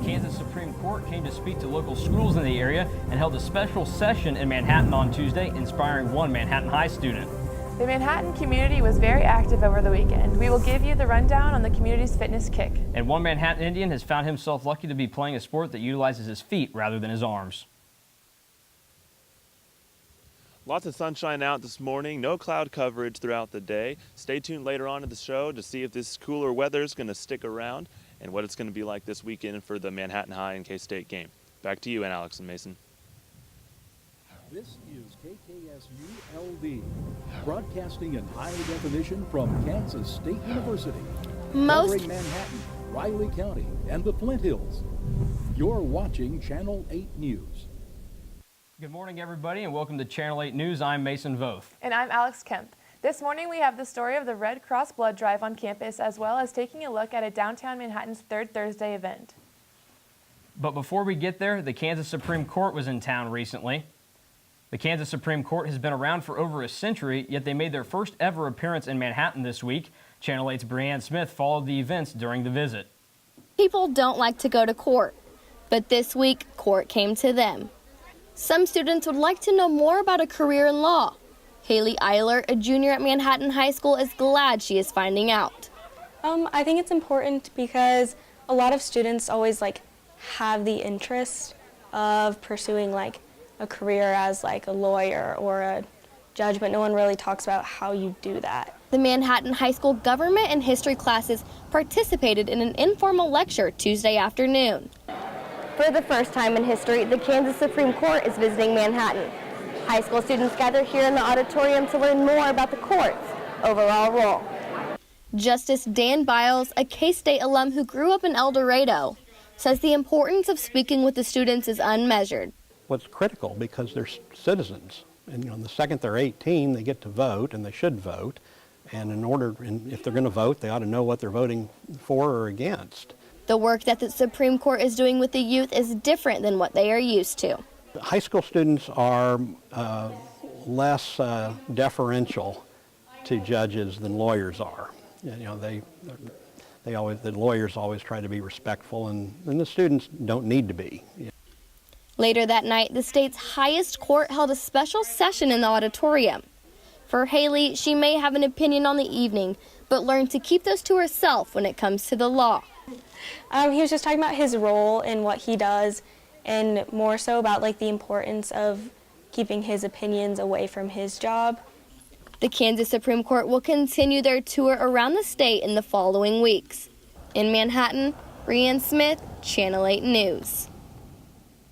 Kansas Supreme Court came to speak to local schools in the area and held a special session in Manhattan on Tuesday, inspiring one Manhattan High student. The Manhattan community was very active over the weekend. We will give you the rundown on the community's fitness kick. And one Manhattan Indian has found himself lucky to be playing a sport that utilizes his feet rather than his arms. Lots of sunshine out this morning, no cloud coverage throughout the day. Stay tuned later on in the show to see if this cooler weather is going to stick around and what it's going to be like this weekend for the Manhattan High and K-State game. Back to you, and Alex and Mason. This is KKSU-LD, broadcasting in high definition from Kansas State University, covering Manhattan, Riley County, and the Flint Hills. You're watching Channel 8 News. Good morning, everybody, and welcome to Channel 8 News. I'm Mason Voth. And I'm Alex Kemp. This morning we have the story of the Red Cross Blood Drive on campus, as well as taking a look at a downtown Manhattan's Third Thursday event. But before we get there, the Kansas Supreme Court was in town recently. The Kansas Supreme Court has been around for over a century, yet they made their first ever appearance in Manhattan this week. Channel 8's Brianne Smith followed the events during the visit. People don't like to go to court, but this week, court came to them. Some students would like to know more about a career in law. Haley Eiler, a junior at Manhattan High School, is glad she is finding out. I think it's important because a lot of students always have the interest of pursuing a career as a lawyer or a judge, but no one really talks about how you do that. The Manhattan High School government and history classes participated in an informal lecture Tuesday afternoon. For the first time in history, the Kansas Supreme Court is visiting Manhattan. High school students gather here in the auditorium to learn more about the court's overall role. Justice Dan Biles, a K-State alum who grew up in El Dorado, says the importance of speaking with the students is unmeasured. What's critical, because they're citizens, and the second they're 18, they get to vote, and they should vote. And if they're going to vote, they ought to know what they're voting for or against. The work that the Supreme Court is doing with the youth is different than what they are used to. High school students are less deferential to judges than lawyers are. The lawyers always try to be respectful, and the students don't need to be. Later that night, the state's highest court held a special session in the auditorium. For Haley, she may have an opinion on the evening, but learned to keep those to herself when it comes to the law. He was just talking about his role and what he does, and more so about the importance of keeping his opinions away from his job. The Kansas Supreme Court will continue their tour around the state in the following weeks. In Manhattan, Brianne Smith, Channel 8 News.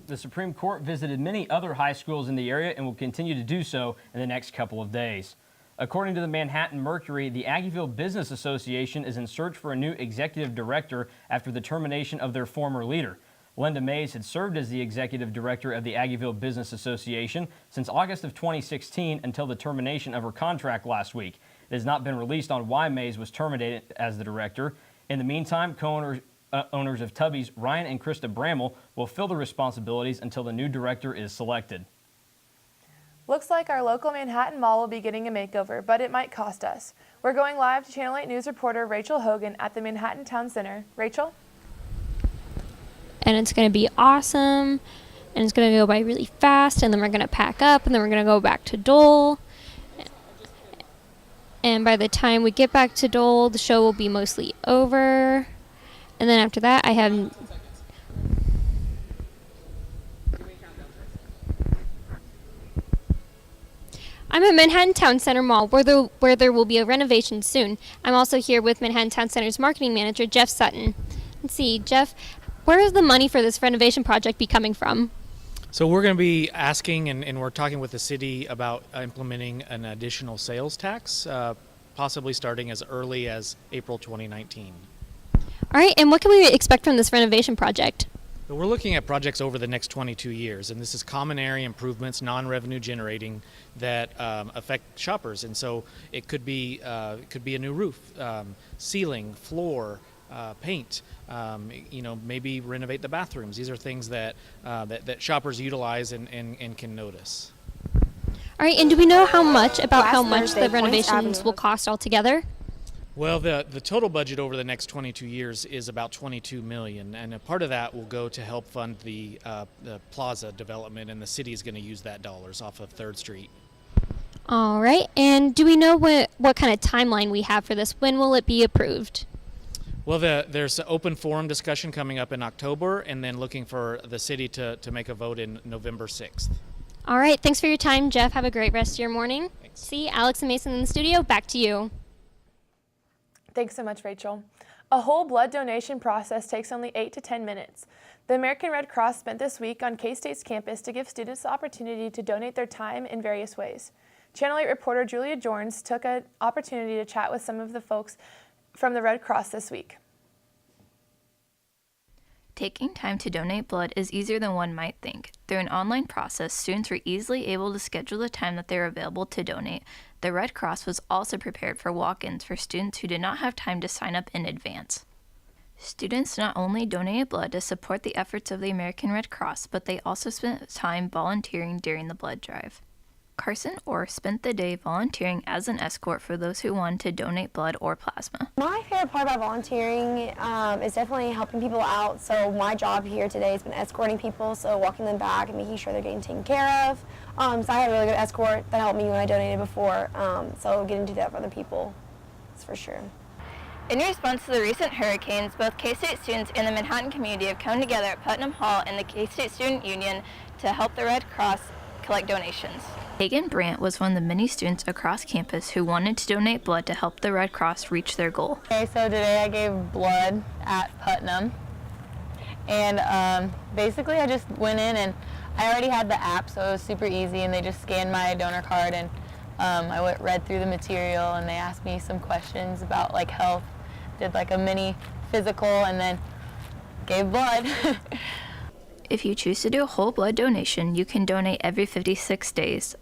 The Supreme Court visited many other high schools in the area and will continue to do so in the next couple of days. According to the Manhattan Mercury, the Aggieville Business Association is in search for a new executive director after the termination of their former leader. Linda Mays had served as the executive director of the Aggieville Business Association since August of 2016 until the termination of her contract last week. It has not been released on why Mays was terminated as the director. In the meantime, co-owners of Tubby's, Ryan and Krista Bramall, will fill the responsibilities until the new director is selected. Looks like our local Manhattan Mall will be getting a makeover, but it might cost us. We're going live to Channel 8 News reporter Rachel Hogan at the Manhattan Town Center. Rachel? And it's going to be awesome, and it's going to go by really fast, and then we're going to pack up, and then we're going to go back to Dole. And by the time we get back to Dole, the show will be mostly over. And then after that, I'm at Manhattan Town Center Mall, where there will be a renovation soon. I'm also here with Manhattan Town Center's marketing manager, Jeff Sutton. Let's see, Jeff, where is the money for this renovation project be coming from? So we're going to be asking, and we're talking with the city about implementing an additional sales tax, possibly starting as early as April 2019. All right, and what can we expect from this renovation project? So we're looking at projects over the next 22 years, and this is common area improvements, non-revenue generating, that affect shoppers. And so it could be a new roof, ceiling, floor, paint, maybe renovate the bathrooms. These are things that shoppers utilize and can notice. All right, and do we know how much the renovations will cost altogether? Well, the total budget over the next 22 years is about $22 million, and a part of that will go to help fund the plaza development, and the city is going to use that dollars off of 3rd Street. All right. And do we know what kind of timeline we have for this? When will it be approved? Well, there's an open forum discussion coming up in October, and then looking for the city to make a vote in November 6th. All right. Thanks for your time, Jeff. Have a great rest of your morning. Thanks. See, Alex and Mason in the studio. Back to you. Thanks so much, Rachel. A whole blood donation process takes only 8 to 10 minutes. The American Red Cross spent this week on K-State's campus to give students the opportunity to donate their time in various ways. Channel 8 reporter Julia Jorns took an opportunity to chat with some of the folks from the Red Cross this week. Taking time to donate blood is easier than one might think. Through an online process, students were easily able to schedule the time that they were available to donate. The Red Cross was also prepared for walk-ins for students who did not have time to sign up in advance. Students not only donated blood to support the efforts of the American Red Cross, but they also spent time volunteering during the blood drive. Carson Orr spent the day volunteering as an escort for those who wanted to donate blood or plasma. My favorite part about volunteering is definitely helping people out. So my job here today has been escorting people, so walking them back and making sure they're getting taken care of. So I had a really good escort that helped me when I donated before, so getting to do that for other people, that's for sure. In response to the recent hurricanes, both K-State students and the Manhattan community have come together at Putnam Hall and the K-State Student Union to help the Red Cross collect donations. Hagen Brandt was one of the many students across campus who wanted to donate blood to help the Red Cross reach their goal. Okay, so today I gave blood at Putnam, and basically I just went in and I already had the app, so it was super easy, and they just scanned my donor card, and I read through the material, and they asked me some questions about like health, did like a mini physical, and then gave blood. If you choose to do a whole blood donation, you can donate every 56 days.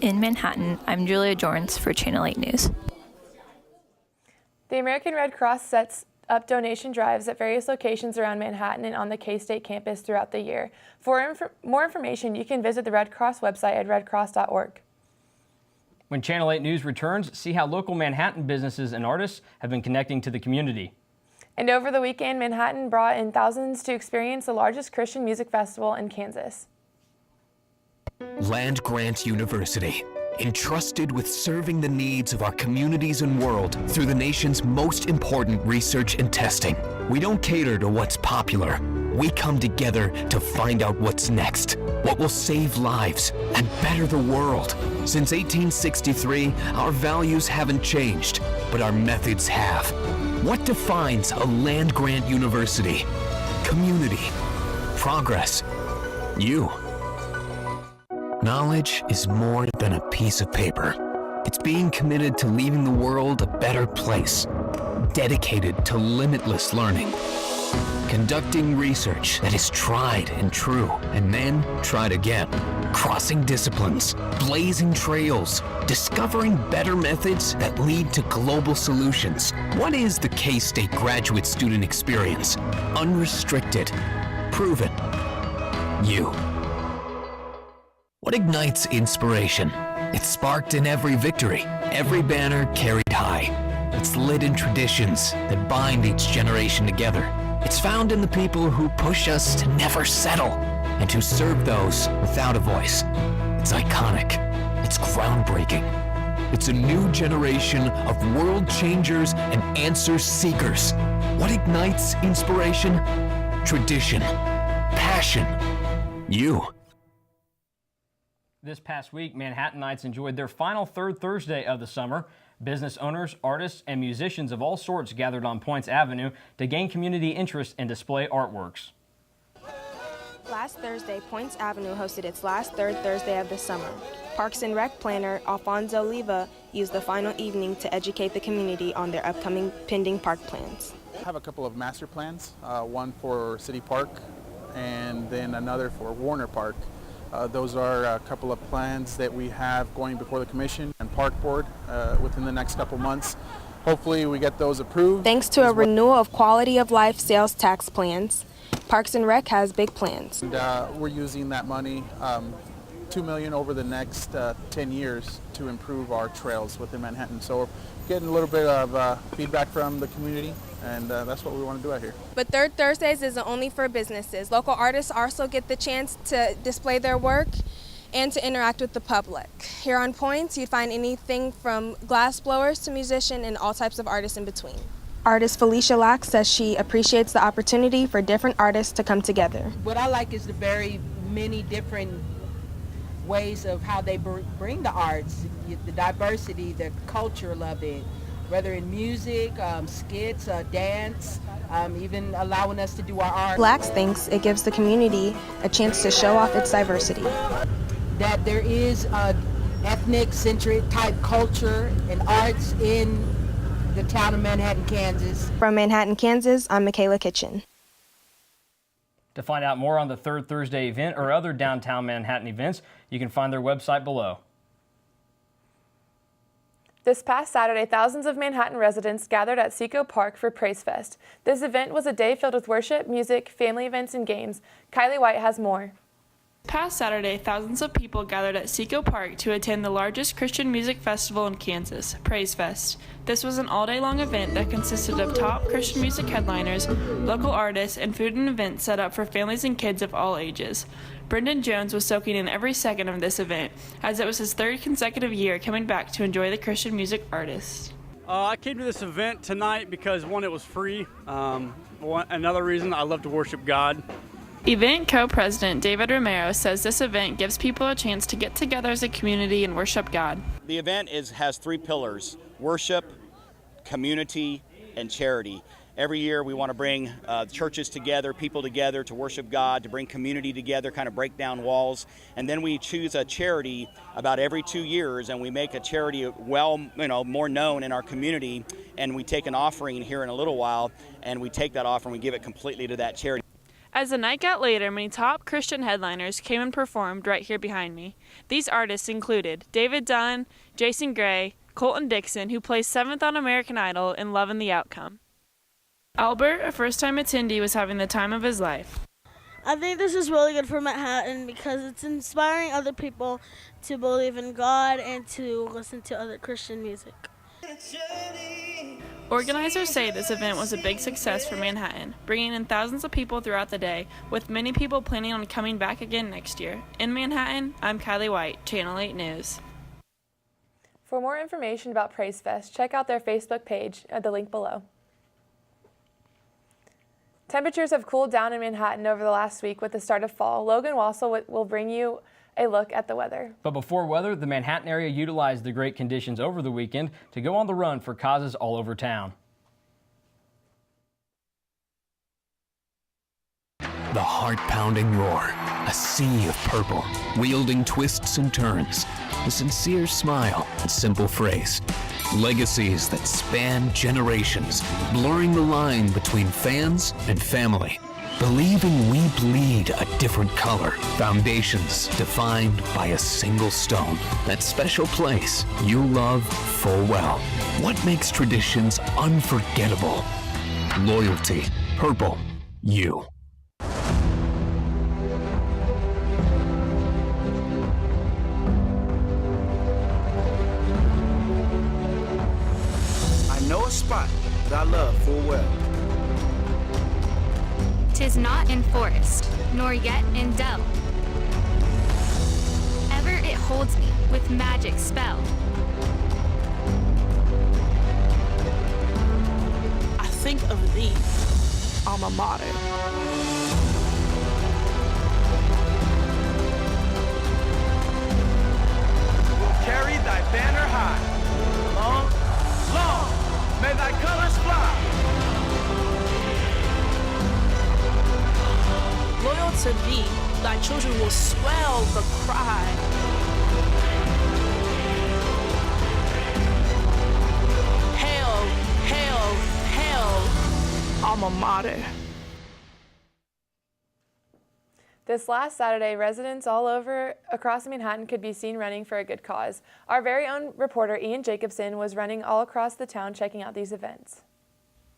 In Manhattan, I'm Julia Jorns for Channel 8 News. The American Red Cross sets up donation drives at various locations around Manhattan and on the K-State campus throughout the year. For more information, you can visit the Red Cross website at redcross.org. When Channel 8 News returns, see how local Manhattan businesses and artists have been connecting to the community. And over the weekend, Manhattan brought in thousands to experience the largest Christian music festival in Kansas. Land Grant University, entrusted with serving the needs of our communities and world through the nation's most important research and testing. We don't cater to what's popular. We come together to find out what's next, what will save lives and better the world. Since 1863, our values haven't changed, but our methods have. What defines a land grant university? Community, progress, you. Knowledge is more than a piece of paper. It's being committed to leaving the world a better place, dedicated to limitless learning, conducting research that is tried and true, and then tried again, crossing disciplines, blazing trails, discovering better methods that lead to global solutions. What is the K-State graduate student experience? Unrestricted, proven, you. What ignites inspiration? It's sparked in every victory, every banner carried high. It's lit in traditions that bind each generation together. It's found in the people who push us to never settle and who serve those without a voice. It's iconic. It's groundbreaking. It's a new generation of world changers and answer seekers. What ignites inspiration? Tradition, passion, you. This past week, Manhattanites enjoyed their final third Thursday of the summer. Business owners, artists, and musicians of all sorts gathered on Points Avenue to gain community interest and display artworks. Last Thursday, Points Avenue hosted its last third Thursday of the summer. Parks and Rec planner Alfonso Leva used the final evening to educate the community on their upcoming pending park plans. I have a couple of master plans, one for City Park and then another for Warner Park. Those are a couple of plans that we have going before the Commission and Park Board within the next couple months. Hopefully we get those approved. Thanks to a renewal of quality of life sales tax plans, Parks and Rec has big plans. And, we're using that money $2 million over the next 10 years to improve our trails within Manhattan. So we're getting a little bit of feedback from the community, and that's what we want to do out here. But Third Thursdays isn't only for businesses. Local artists also get the chance to display their work and to interact with the public. Here on Points, you'd find anything from glass blowers to musicians and all types of artists in between. Artist Felicia Lack says she appreciates the opportunity for different artists to come together. What I like is the very many different ways of how they bring the arts, the diversity, the culture of it, whether in music, skits, dance, even allowing us to do our art. Lax thinks it gives the community a chance to show off its diversity. That there is a ethnic-centric type culture and arts in the town of Manhattan, Kansas. From Manhattan, Kansas, I'm Michaela Kitchen. To find out more on the Third Thursday event or other downtown Manhattan events, you can find their website below. This past Saturday, thousands of Manhattan residents gathered at Seco Park for Praise Fest. This event was a day filled with worship, music, family events, and games. Kylie White has more. Past Saturday, thousands of people gathered at Seco Park to attend the largest Christian music festival in Kansas, Praise Fest. This was an all-day-long event that consisted of top Christian music headliners, local artists, and food and events set up for families and kids of all ages. Brendan Jones was soaking in every second of this event, as it was his third consecutive year coming back to enjoy the Christian music artists. I came to this event tonight because, one, it was free. Another reason, I love to worship God. Event co-president David Romero says this event gives people a chance to get together as a community and worship God. The event has three pillars: worship, community, and charity. Every year we want to bring churches together, people together to worship God, to bring community together, kind of break down walls. And then we choose a charity about every 2 years, and we make a charity more known in our community. And we take an offering here in a little while, and we take that offering, we give it completely to that charity. As the night got later, many top Christian headliners came and performed right here behind me. These artists included David Dunn, Jason Gray, Colton Dixon, who placed 7th on American Idol, and loving the outcome. Albert, a first-time attendee, was having the time of his life. I think this is really good for Manhattan because it's inspiring other people to believe in God and to listen to other Christian music. Organizers say this event was a big success for Manhattan, bringing in thousands of people throughout the day, with many people planning on coming back again next year. In Manhattan, I'm Kylie White, Channel 8 News. For more information about Praise Fest, check out their Facebook page at the link below. Temperatures have cooled down in Manhattan over the last week with the start of fall. Logan Wassel will bring you a look at the weather. But before weather, the Manhattan area utilized the great conditions over the weekend to go on the run for causes all over town. The heart-pounding roar, a sea of purple, wielding twists and turns, a sincere smile, a simple phrase. Legacies that span generations, blurring the line between fans and family. Believing we bleed a different color. Foundations defined by a single stone. That special place you love full well. What makes traditions unforgettable? Loyalty. Purple. You. I know a spot that I love full well. 'Tis not in forest, nor yet in dell. Ever it holds me with magic spell. I think of thee, alma mater. Carry thy banner high. Long, long, may thy colors fly. Loyal to thee, thy children will swell the cry. Hail, hail, hail, alma mater. This last Saturday, residents all over across Manhattan could be seen running for a good cause. Our very own reporter Ian Jacobson was running all across the town checking out these events.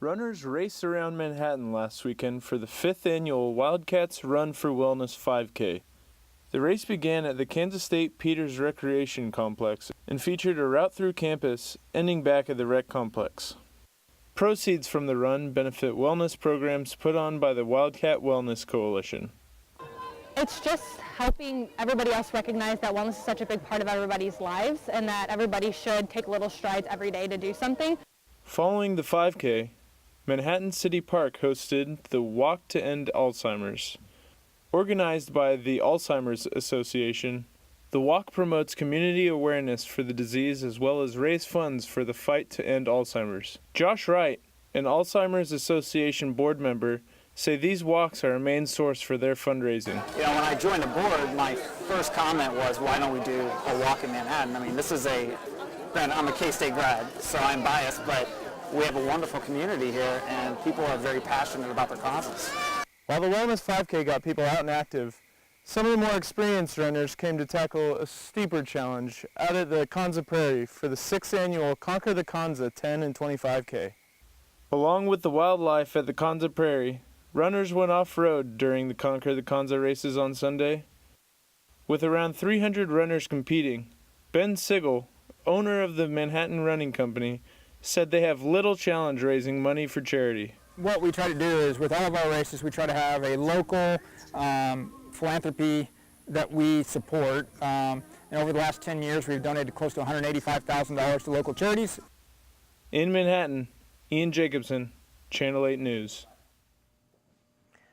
Runners raced around Manhattan last weekend for the 5th annual Wildcats Run for Wellness 5K. The race began at the Kansas State Peters Recreation Complex and featured a route through campus ending back at the rec complex. Proceeds from the run benefit wellness programs put on by the Wildcat Wellness Coalition. It's just helping everybody else recognize that wellness is such a big part of everybody's lives and that everybody should take little strides every day to do something. Following the 5K, Manhattan City Park hosted the Walk to End Alzheimer's. Organized by the Alzheimer's Association, the walk promotes community awareness for the disease as well as raise funds for the fight to end Alzheimer's. Josh Wright, an Alzheimer's Association board member, say these walks are a main source for their fundraising. You know, when I joined the board, my first comment was, why don't we do a walk in Manhattan? I mean, I'm a K-State grad, so I'm biased, but we have a wonderful community here, and people are very passionate about their causes. While the Wellness 5K got people out and active, some of the more experienced runners came to tackle a steeper challenge out at the Konza Prairie for the 6th annual Conquer the Konza 10 and 25K. Along with the wildlife at the Konza Prairie, runners went off-road during the Conquer the Konza races on Sunday. With around 300 runners competing, Ben Sigel, owner of the Manhattan Running Company, said they have little challenge raising money for charity. What we try to do is, with all of our races, we try to have a local philanthropy that we support. And over the last 10 years, we've donated close to $185,000 to local charities. In Manhattan, Ian Jacobson, Channel 8 News.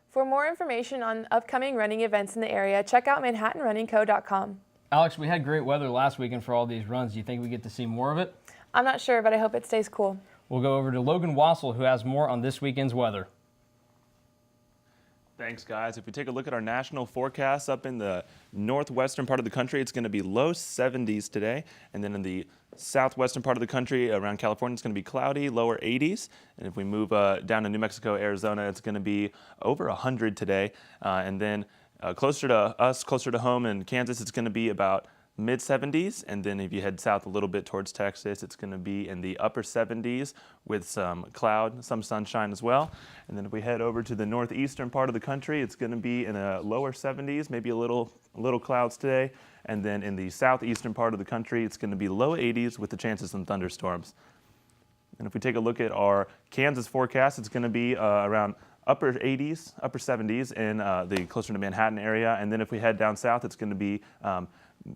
For more information on upcoming running events in the area, check out manhattanrunningco.com. Alex, we had great weather last weekend for all these runs. Do you think we get to see more of it? I'm not sure, but I hope it stays cool. We'll go over to Logan Wassel, who has more on this weekend's weather. Thanks, guys. If we take a look at our national forecast up in the northwestern part of the country, it's going to be low 70s today. And then in the southwestern part of the country around California, it's going to be cloudy, lower 80s. And if we move down to New Mexico, Arizona, it's going to be over 100 today. And then closer to us, closer to home in Kansas, it's going to be about mid-70s, and then if you head south a little bit towards Texas, it's going to be in the upper 70s with some cloud, some sunshine as well. And then if we head over to the northeastern part of the country, it's going to be in a lower 70s, maybe a little clouds today. And then in the southeastern part of the country, it's going to be low 80s with the chances of some thunderstorms. And if we take a look at our Kansas forecast, it's going to be around upper 80s, upper 70s in the closer to Manhattan area. And then if we head down south, it's going to be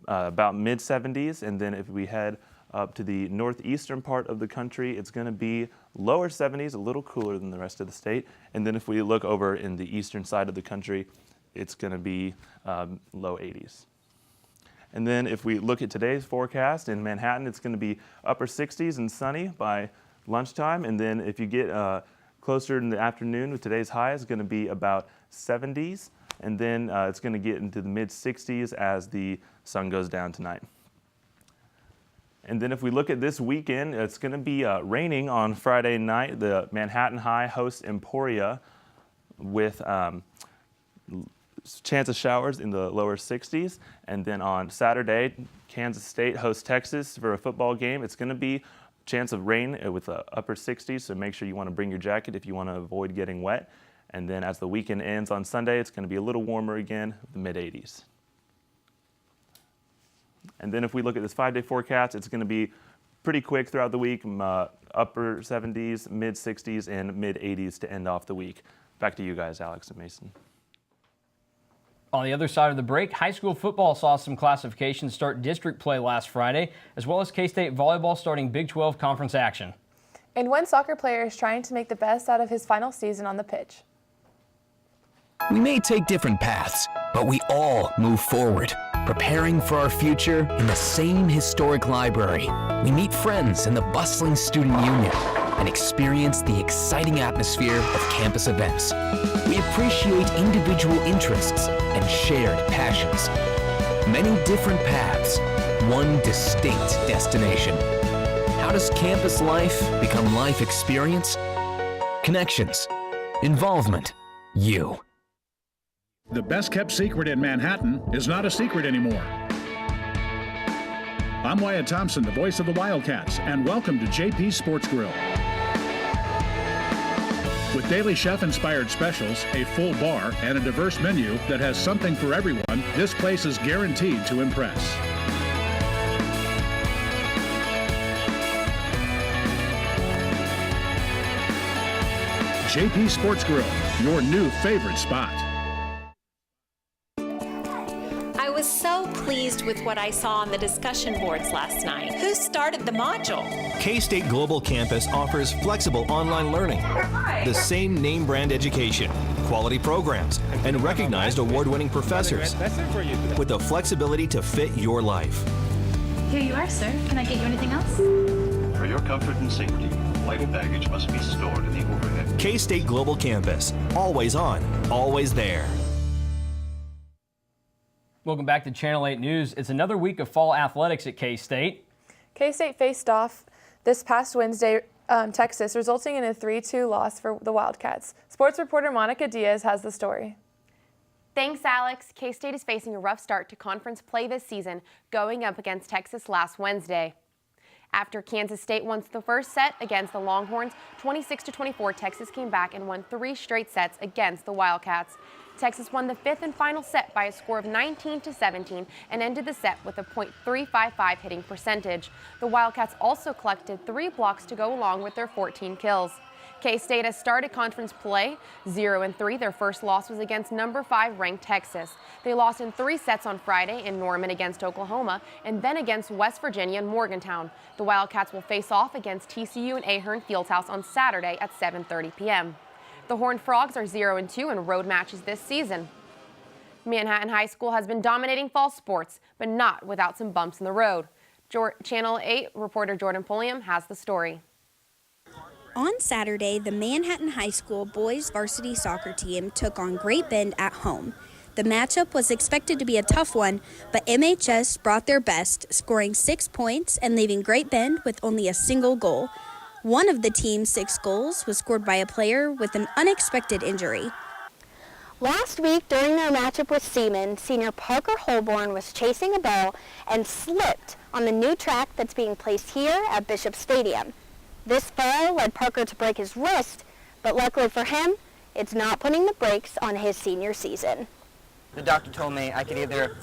about mid-70s, and then if we head up to the northeastern part of the country, it's going to be lower 70s, a little cooler than the rest of the state. And then if we look over in the eastern side of the country, it's going to be low 80s. And then if we look at today's forecast in Manhattan, it's going to be upper 60s and sunny by lunchtime. And then if you get closer in the afternoon with today's high, it's going to be about 70s. And then it's going to get into the mid-60s as the sun goes down tonight. And then if we look at this weekend, it's going to be raining on Friday night. The Manhattan High hosts Emporia with chance of showers in the lower 60s. And then on Saturday, Kansas State hosts Texas for a football game. It's going to be chance of rain with the upper 60s, so make sure you want to bring your jacket if you want to avoid getting wet. And then as the weekend ends on Sunday, it's going to be a little warmer again, the mid-80s. And then if we look at this 5-day forecast, it's going to be pretty quick throughout the week, upper 70s, mid-60s, and mid-80s to end off the week. Back to you guys, Alex and Mason. On the other side of the break, high school football saw some classifications start district play last Friday, as well as K-State volleyball starting Big 12 conference action. And one soccer player is trying to make the best out of his final season on the pitch. We may take different paths, but we all move forward, preparing for our future in the same historic library. We meet friends in the bustling student union and experience the exciting atmosphere of campus events. We appreciate individual interests and shared passions. Many different paths, one distinct destination. How does campus life become life experience? Connections, involvement, you. The best kept secret in Manhattan is not a secret anymore. I'm Wyatt Thompson, the voice of the Wildcats, and welcome to JP's Sports Grill. With daily chef-inspired specials, a full bar, and a diverse menu that has something for everyone, this place is guaranteed to impress. JP Sports Grill, your new favorite spot. I was so pleased with what I saw on the discussion boards last night. Who started the module? K-State Global Campus offers flexible online learning, the same name brand education, quality programs, and recognized award-winning professors with the flexibility to fit your life. Here you are, sir. Can I get you anything else? For your comfort and safety, vital baggage must be stored in the overhead. K-State Global Campus, always on, always there. Welcome back to Channel 8 News. It's another week of fall athletics at K-State. K-State faced off this past Wednesday, Texas, resulting in a 3-2 loss for the Wildcats. Sports reporter Monica Diaz has the story. Thanks, Alex. K-State is facing a rough start to conference play this season, going up against Texas last Wednesday. After Kansas State won the first set against the Longhorns, 26-24, Texas came back and won 3 straight sets against the Wildcats. Texas won the 5th and final set by a score of 19-17 and ended the set with a .355 hitting percentage. The Wildcats also collected 3 blocks to go along with their 14 kills. K-State has started conference play 0-3. Their first loss was against number 5 ranked Texas. They lost in 3 sets on Friday in Norman against Oklahoma and then against West Virginia and Morgantown. The Wildcats will face off against TCU and Ahern Fieldhouse on Saturday at 7:30 p.m. The Horned Frogs are 0-2 in road matches this season. Manhattan High School has been dominating fall sports, but not without some bumps in the road. Channel 8 reporter Jordan Pulliam has the story. On Saturday, the Manhattan High School boys varsity soccer team took on Great Bend at home. The matchup was expected to be a tough one, but MHS brought their best, scoring 6 points and leaving Great Bend with only a single goal. One of the team's 6 goals was scored by a player with an unexpected injury. Last week, during their matchup with Seaman, senior Parker Holborn was chasing a ball and slipped on the new track that's being placed here at Bishop Stadium. This fall led Parker to break his wrist, but luckily for him, it's not putting the brakes on his senior season. The doctor told me I could either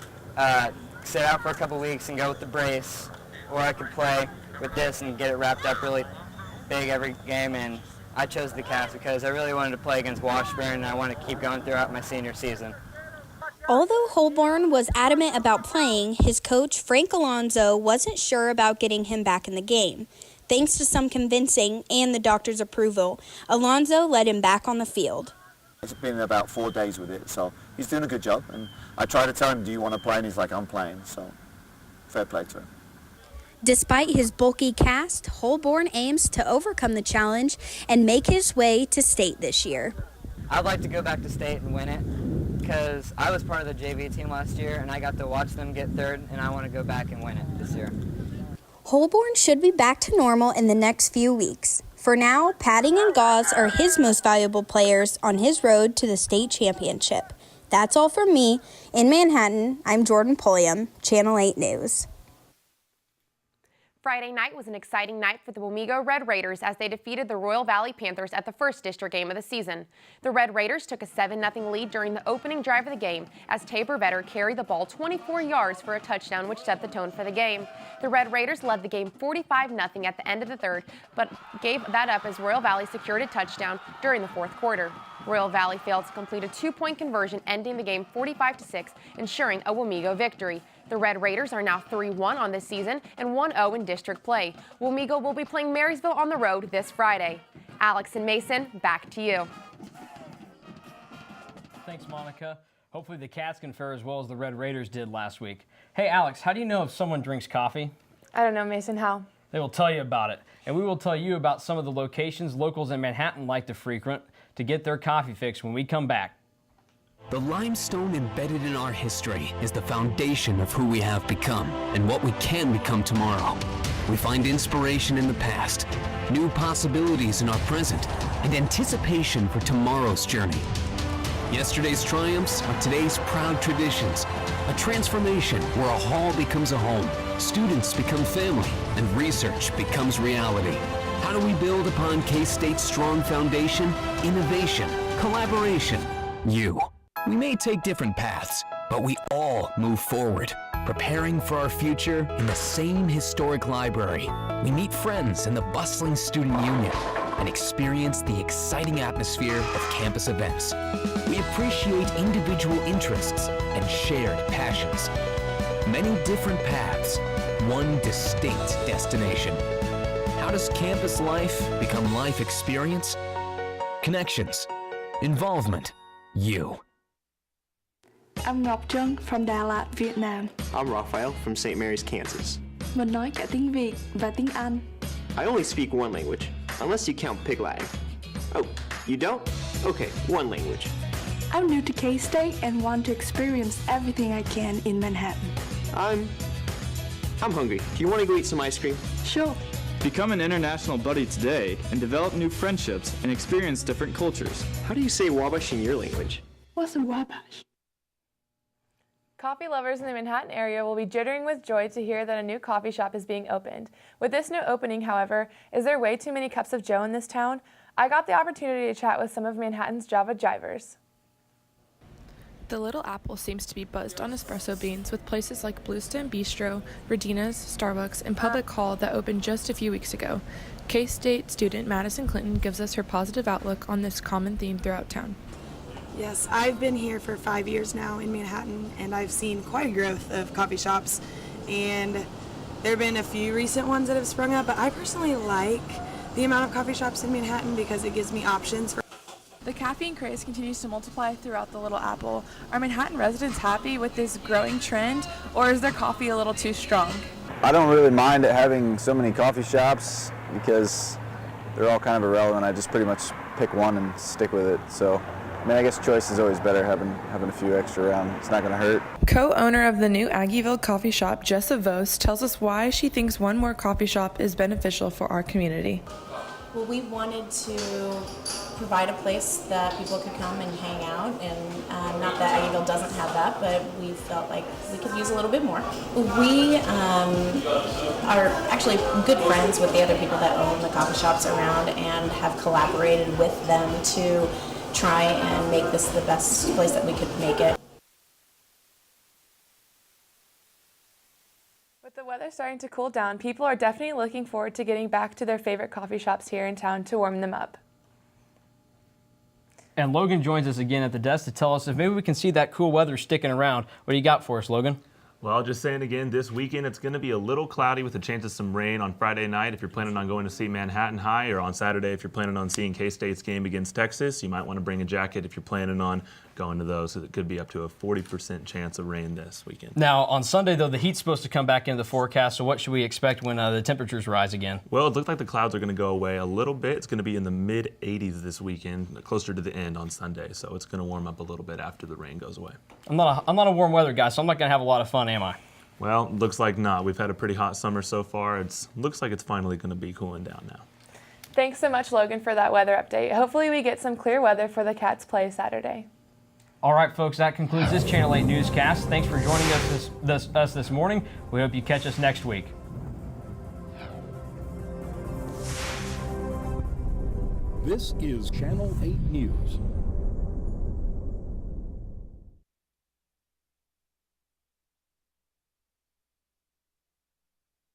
sit out for a couple weeks and go with the brace, or I could play with this and get it wrapped up really big every game, and I chose the cast because I really wanted to play against Washburn and I want to keep going throughout my senior season. Although Holborn was adamant about playing, his coach Frank Alonso wasn't sure about getting him back in the game. Thanks to some convincing and the doctor's approval, Alonso led him back on the field. It's been about 4 days with it, so he's doing a good job, and I tried to tell him, do you want to play, and he's like, I'm playing, so fair play to him. Despite his bulky cast, Holborn aims to overcome the challenge and make his way to state this year. I'd like to go back to state and win it because I was part of the JV team last year and I got to watch them get third, and I want to go back and win it this year. Holborn should be back to normal in the next few weeks. For now, Padding and Gauze are his most valuable players on his road to the state championship. That's all from me. In Manhattan, I'm Jordan Pulliam, Channel 8 News. Friday night was an exciting night for the Wamego Red Raiders as they defeated the Royal Valley Panthers at the first district game of the season. The Red Raiders took a 7-0 lead during the opening drive of the game as Tabor Vetter carried the ball 24 yards for a touchdown, which set the tone for the game. The Red Raiders led the game 45-0 at the end of the third, but gave that up as Royal Valley secured a touchdown during the fourth quarter. Royal Valley failed to complete a 2-point conversion, ending the game 45-6, ensuring a Wamego victory. The Red Raiders are now 3-1 on this season and 1-0 in district play. Wamego will be playing Marysville on the road this Friday. Alex and Mason, back to you. Thanks, Monica. Hopefully the Cats can fare as well as the Red Raiders did last week. Hey, Alex, how do you know if someone drinks coffee? I don't know, Mason, how? They will tell you about it. And we will tell you about some of the locations locals in Manhattan like to frequent to get their coffee fix when we come back. The limestone embedded in our history is the foundation of who we have become and what we can become tomorrow. We find inspiration in the past, new possibilities in our present, and anticipation for tomorrow's journey. Yesterday's triumphs are today's proud traditions, a transformation where a hall becomes a home, students become family, and research becomes reality. How do we build upon K-State's strong foundation? Innovation, collaboration, you. We may take different paths, but we all move forward, preparing for our future in the same historic library. We meet friends in the bustling student union and experience the exciting atmosphere of campus events. We appreciate individual interests and shared passions. Many different paths, one distinct destination. How does campus life become life experience? Connections, involvement, you. I'm Ngọc Trân from Đà Lạt, Vietnam. I'm Raphael from St. Mary's, Kansas. Mình nói cả tiếng Việt và tiếng Anh. I only speak one language, unless you count Pig Latin. Oh, you don't? Okay, one language. I'm new to K-State and want to experience everything I can in Manhattan. I'm hungry. Do you want to go eat some ice cream? Sure. Become an international buddy today and develop new friendships and experience different cultures. How do you say Wabash in your language? What's a Wabash? Coffee lovers in the Manhattan area will be jittering with joy to hear that a new coffee shop is being opened. With this new opening, however, is there way too many cups of joe in this town? I got the opportunity to chat with some of Manhattan's Java Jivers. The Little Apple seems to be buzzed on espresso beans, with places like Bluestem Bistro, Redina's, Starbucks, and Public Hall that opened just a few weeks ago. K-State student Madison Clinton gives us her positive outlook on this common theme throughout town. Yes, I've been here for 5 years now in Manhattan, and I've seen quite a growth of coffee shops, and there have been a few recent ones that have sprung up, but I personally like the amount of coffee shops in Manhattan because it gives me options. The caffeine craze continues to multiply throughout the Little Apple. Are Manhattan residents happy with this growing trend, or is their coffee a little too strong? I don't really mind it having so many coffee shops because they're all kind of irrelevant. I just pretty much pick one and stick with it. So, I mean, I guess choice is always better, having a few extra around. It's not going to hurt. Co-owner of the new Aggieville coffee shop, Jessa Vos, tells us why she thinks one more coffee shop is beneficial for our community. Well, we wanted to provide a place that people could come and hang out, and not that Aggieville doesn't have that, but we felt like we could use a little bit more. We are actually good friends with the other people that own the coffee shops around and have collaborated with them to try and make this the best place that we could make it. With the weather starting to cool down, people are definitely looking forward to getting back to their favorite coffee shops here in town to warm them up. And Logan joins us again at the desk to tell us if maybe we can see that cool weather sticking around. What do you got for us, Logan? Well, just saying again, this weekend it's going to be a little cloudy with a chance of some rain on Friday night if you're planning on going to see Manhattan High, or on Saturday if you're planning on seeing K-State's game against Texas. You might want to bring a jacket if you're planning on going to those. It could be up to a 40% chance of rain this weekend. Now, on Sunday, though, the heat's supposed to come back into the forecast, so what should we expect when the temperatures rise again? Well, it looks like the clouds are going to go away a little bit. It's going to be in the mid-80s this weekend, closer to the end on Sunday, so it's going to warm up a little bit after the rain goes away. I'm not a warm weather guy, so I'm not going to have a lot of fun, am I? Well, looks like not. We've had a pretty hot summer so far. It looks like it's finally going to be cooling down now. Thanks so much, Logan, for that weather update. Hopefully we get some clear weather for the Cats play Saturday. All right, folks, that concludes this Channel 8 newscast. Thanks for joining us this morning. We hope you catch us next week. This is Channel 8 News.